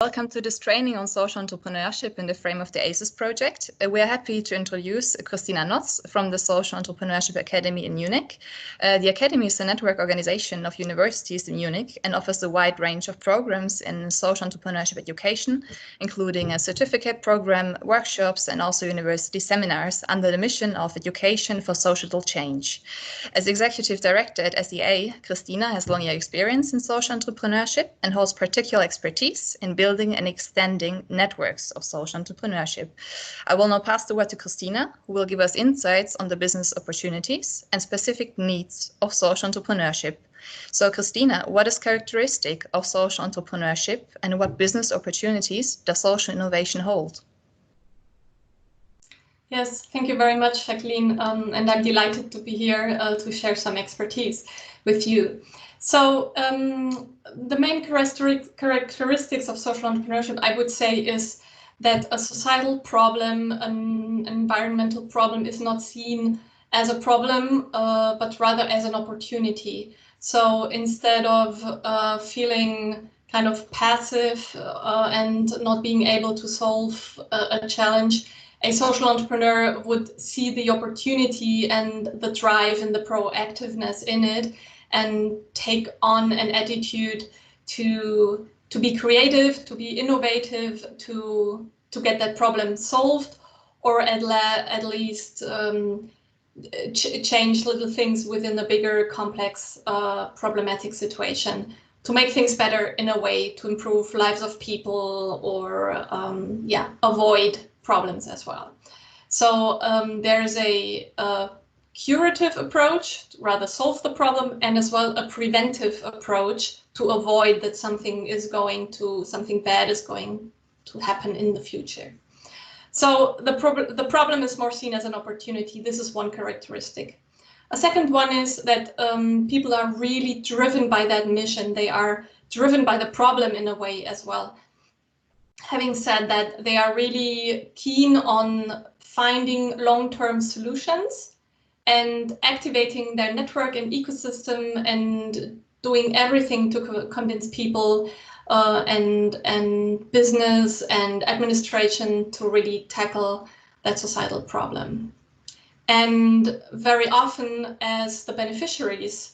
Welcome to this training on social entrepreneurship in the frame of the ASIS project. We are happy to introduce Christina Notz from the Social Entrepreneurship Academy in Munich. The Academy is a network organization of universities in Munich and offers a wide range of programs in social entrepreneurship education, including a certificate program, workshops, and also university seminars under the mission of education for societal change. As executive director at SEA, Christina has long year experience in social entrepreneurship and holds particular expertise in building and extending networks of social entrepreneurship. I will now pass the word to Christina, who will give us insights on the business opportunities and specific needs of social entrepreneurship. So Christina, what is characteristic of social entrepreneurship and what business opportunities does social innovation hold? Yes, thank you very much, Jacqueline, and I'm delighted to be here to share some expertise with you. So the main characteristics of social entrepreneurship, I would say, is that a societal problem, an environmental problem, is not seen as a problem, but rather as an opportunity. So instead of feeling kind of passive and not being able to solve a challenge, a social entrepreneur would see the opportunity and the drive and the proactiveness in it, and take on an attitude to be creative, to be innovative, to get that problem solved, or at least change little things within a bigger, complex, problematic situation to make things better in a way to improve lives of people or avoid problems as well. So there's a curative approach, rather solve the problem, and as well a preventive approach to avoid that something bad is going to happen in the future. So the problem is more seen as an opportunity. This is one characteristic. A second one is that people are really driven by that mission. They are driven by the problem in a way as well. Having said that, they are really keen on finding long-term solutions and activating their network and ecosystem and doing everything to convince people and business and administration to really tackle that societal problem. And very often, as the beneficiaries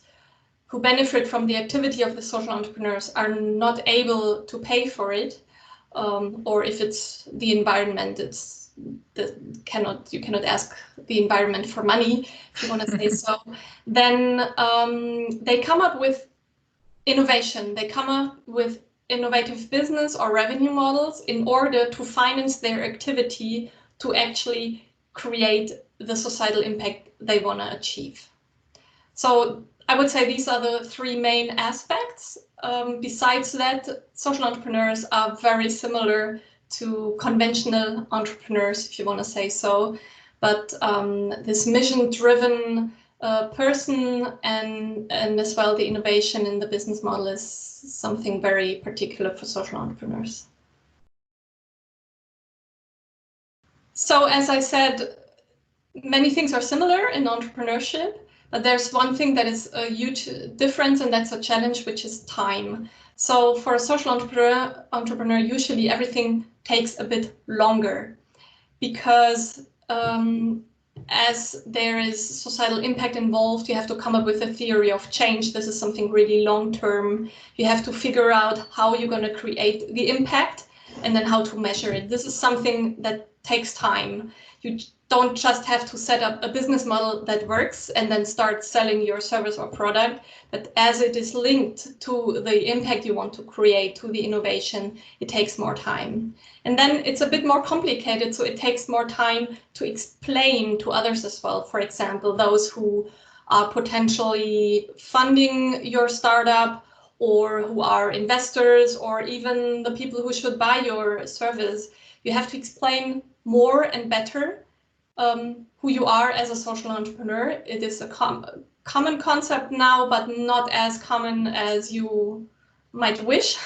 who benefit from the activity of the social entrepreneurs are not able to pay for it, or if it's the environment, you cannot ask the environment for money, if you want to say so, then they come up with innovation. They come up with innovative business or revenue models in order to finance their activity to actually create the societal impact they want to achieve. So I would say these are the three main aspects. Besides that, social entrepreneurs are very similar to conventional entrepreneurs, if you want to say so. But this mission-driven person and as well the innovation in the business model is something very particular for social entrepreneurs. So as I said, many things are similar in entrepreneurship, but there's one thing that is a huge difference, and that's a challenge, which is time. So for a social entrepreneur, usually everything takes a bit longer because as there is societal impact involved, you have to come up with a theory of change. This is something really long-term. You have to figure out how you're going to create the impact and then how to measure it. This is something that takes time. You don't just have to set up a business model that works and then start selling your service or product, but as it is linked to the impact you want to create, to the innovation, it takes more time. And then it's a bit more complicated, so it takes more time to explain to others as well. For example, those who are potentially funding your startup, or who are investors, or even the people who should buy your service. You have to explain more and better who you are as a social entrepreneur. It is a common concept now, but not as common as you might wish.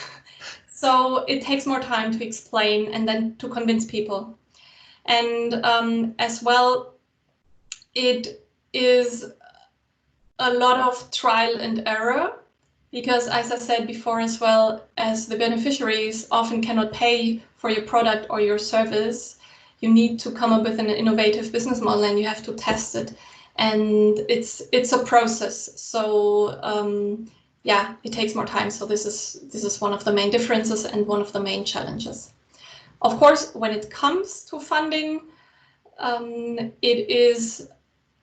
So it takes more time to explain and then to convince people. And as well, it is a lot of trial and error. because as I said before as well, as the beneficiaries often cannot pay for your product or your service, you need to come up with an innovative business model and you have to test it. And it's a process. So yeah, it takes more time. So this is one of the main differences and one of the main challenges. Of course, when it comes to funding, it is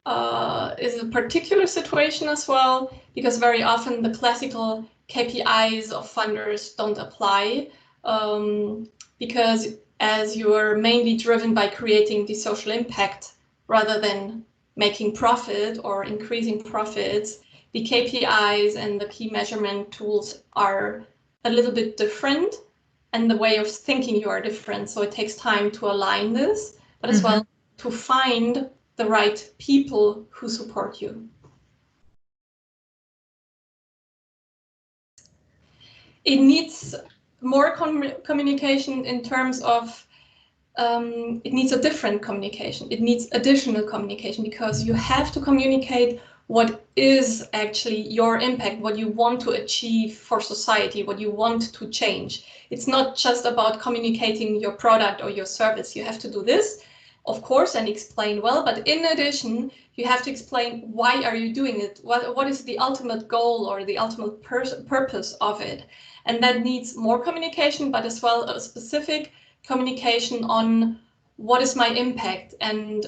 a particular situation as well, because very often the classical KPIs of funders don't apply, because as you are mainly driven by creating the social impact rather than making profit or increasing profits, the KPIs and the key measurement tools are a little bit different, and the way of thinking you are different. So it takes time to align this, but as well to find the right people who support you. It needs more communication in terms of it needs a different communication. It needs additional communication, because you have to communicate what is actually your impact, what you want to achieve for society, what you want to change. It's not just about communicating your product or your service. You have to do this, of course, and explain well, but in addition, you have to explain why are you doing it? What is the ultimate goal or the ultimate purpose of it? And that needs more communication, but as well a specific communication on what is my impact. And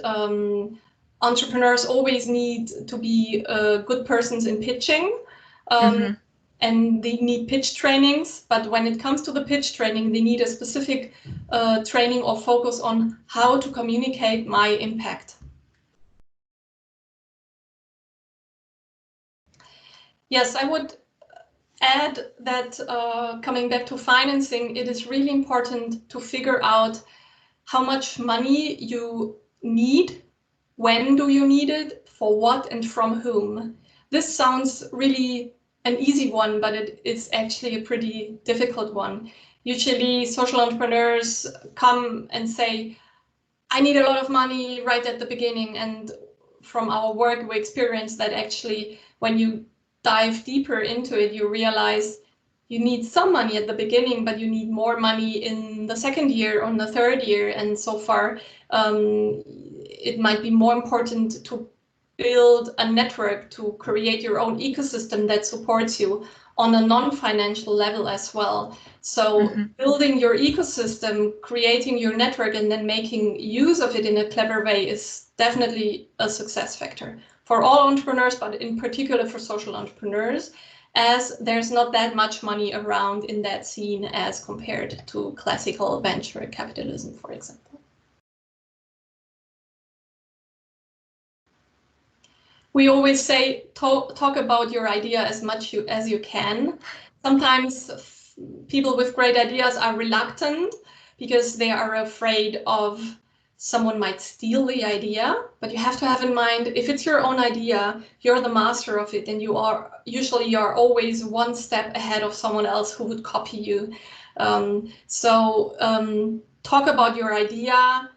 entrepreneurs always need to be good persons in pitching, and they need pitch trainings. But when it comes to the pitch training, they need a specific training or focus on how to communicate my impact. Yes, I would add that coming back to financing, it is really important to figure out how much money you need, when do you need it, for what, and from whom. This sounds really an easy one, but it is actually a pretty difficult one. Usually social entrepreneurs come and say, I need a lot of money right at the beginning. And from our work, we experience that actually when you dive deeper into it, you realize you need some money at the beginning, but you need more money in the second year, on the third year. And so far, it might be more important to build a network, to create your own ecosystem that supports you on a non-financial level as well. So building your ecosystem, creating your network, and then making use of it in a clever way is definitely a success factor for all entrepreneurs, but in particular for social entrepreneurs, as there's not that much money around in that scene as compared to classical venture capitalism, for example. We always say, talk about your idea as much as you can. Sometimes people with great ideas are reluctant because they are afraid of someone might steal the idea, but you have to have in mind, if it's your own idea, you're the master of it, and you are always one step ahead of someone else who would copy you. Talk about your idea,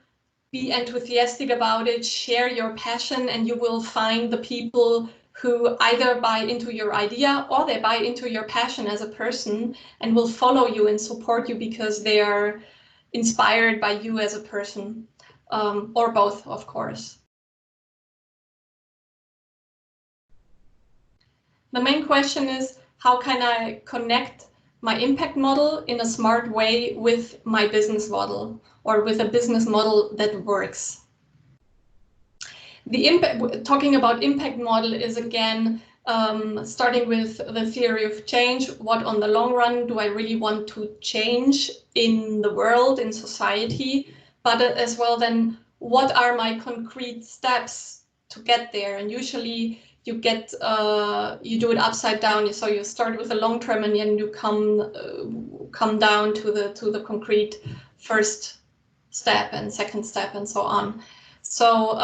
be enthusiastic about it, share your passion, and you will find the people who either buy into your idea or they buy into your passion as a person and will follow you and support you because they are inspired by you as a person, or both, of course. The main question is, how can I connect my impact model in a smart way with my business model, or with a business model that works? Talking about impact model is again starting with the theory of change. What on the long run do I really want to change in the world, in society? But as well then, what are my concrete steps to get there? And usually you do it upside down. So you start with the long term and then you come down to the concrete first step and second step and so on. So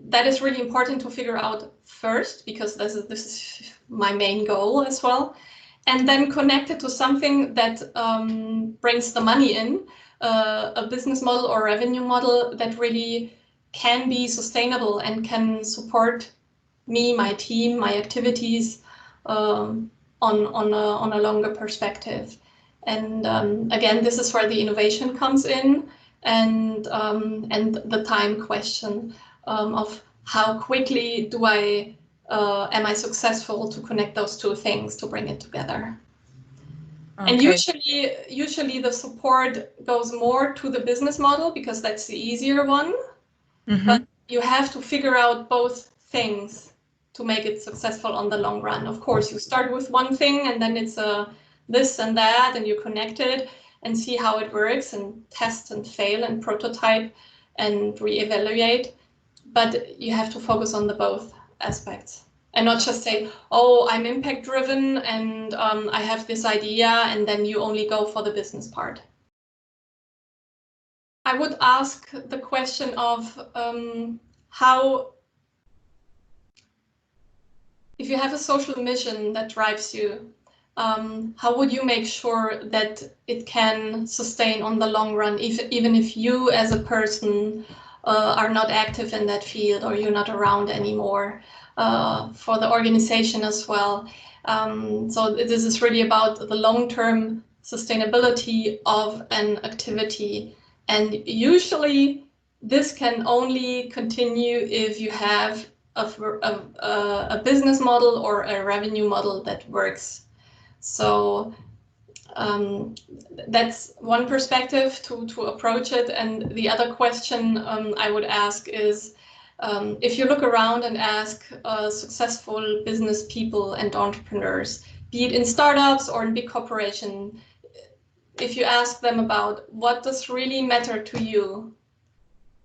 that is really important to figure out first, because this is my main goal as well. And then connect it to something that brings the money in, a business model or revenue model that really can be sustainable and can support me, my team, my activities on a longer perspective. And again, this is where the innovation comes in, and the time question of how quickly am I successful to connect those two things to bring it together. Okay. And usually the support goes more to the business model because that's the easier one. Mm-hmm. But you have to figure out both things to make it successful on the long run. Of course, you start with one thing and then it's this and that, and you connect it and see how it works and test and fail and prototype and reevaluate. But you have to focus on the both aspects and not just say, oh, I'm impact driven and I have this idea, and then you only go for the business part. I would ask the question of how, if you have a social mission that drives you, how would you make sure that it can sustain on the long run, even if you as a person are not active in that field or you're not around anymore, for the organization as well. So this is really about the long-term sustainability of an activity. And usually this can only continue if you have a business model or a revenue model that works. So that's one perspective to approach it. And the other question I would ask is, if you look around and ask successful business people and entrepreneurs, be it in startups or in big corporations, if you ask them about what does really matter to you,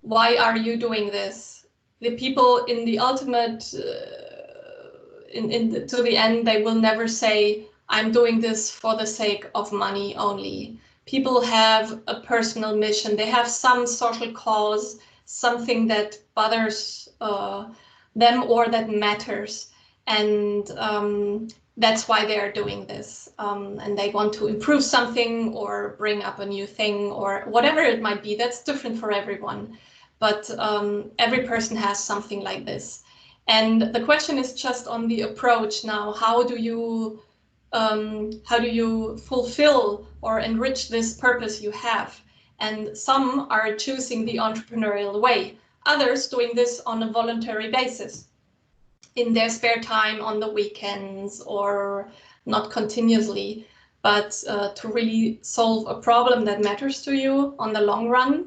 why are you doing this? The people in the ultimate, to the end, they will never say, I'm doing this for the sake of money only. People have a personal mission. They have some social cause, something that bothers them or that matters. And that's why they are doing this. And they want to improve something or bring up a new thing or whatever it might be. That's different for everyone. But every person has something like this. And the question is just on the approach now. How do you fulfill or enrich this purpose you have? And some are choosing the entrepreneurial way. Others doing this on a voluntary basis in their spare time on the weekends or not continuously, but to really solve a problem that matters to you on the long run.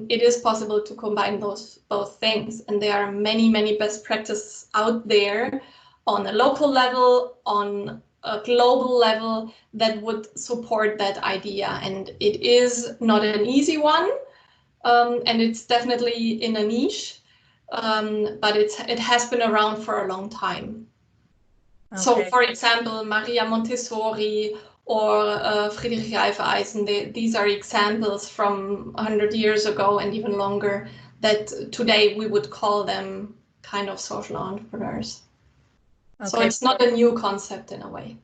It is possible to combine both things, and there are many best practices out there on a local level, on a global level that would support that idea. And it is not an easy one, and it's definitely in a niche, but it has been around for a long time. Okay. So, for example, Maria Montessori or Friedrich Reifeisen, these are examples from 100 years ago and even longer that today we would call them kind of social entrepreneurs. Okay. So it's not a new concept in a way.